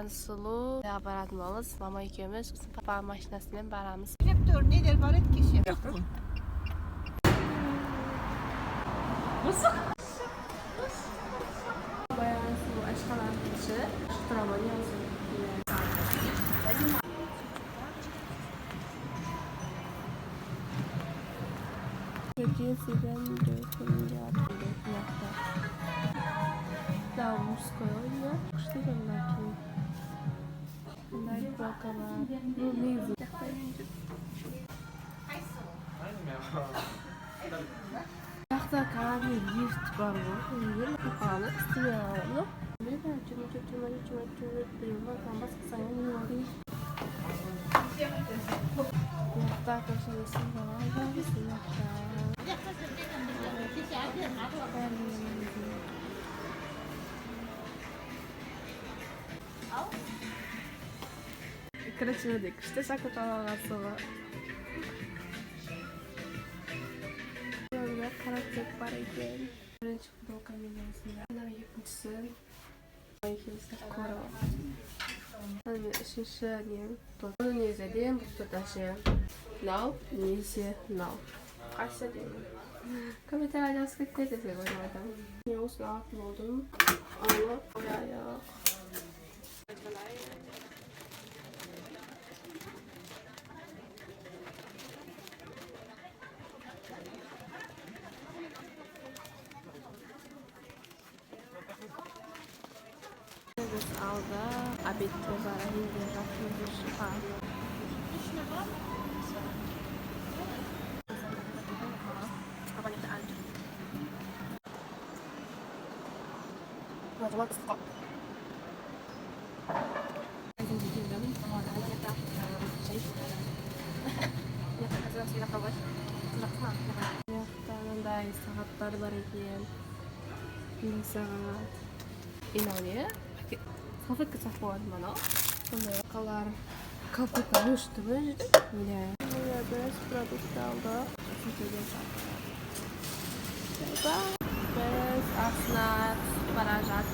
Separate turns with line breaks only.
Жансулу баратынбыз. Мама экөөбүз папа машинасы менен барамыз.
Репtor nedir var etkisi?
Баягы суу ашкалан киши тураман yazıyor. Единственный да, мужское, да? Что там такие? Найкокова. Ну, внизу. Жақта кәдімгі лифт бар ғой. Егер қаны істемей алады. Мен басқа сайын не бар? Жақта көшелесін барады. Красивый, что сакутала расова. Burada karakter var ekan. Birinchi futbol komediyasida. İkincisi Korova. Hani üçüncüsü Bunun izlediğim bu taşı. Now, neyse now. Kaçta diyorum. Komiterlerden yazık teyze seviyorum. Ne olsun rahat oldum. Ama oraya. Biz aldı. Abit tozara hindi rakı şifa. Macamak sıkı. Mындай сагаттар бар экен. 1 саат. Иногда салфетка сахуат мана. Сондай акалар капка өштүбү жде. Мына без продукт алды. Без асна баражат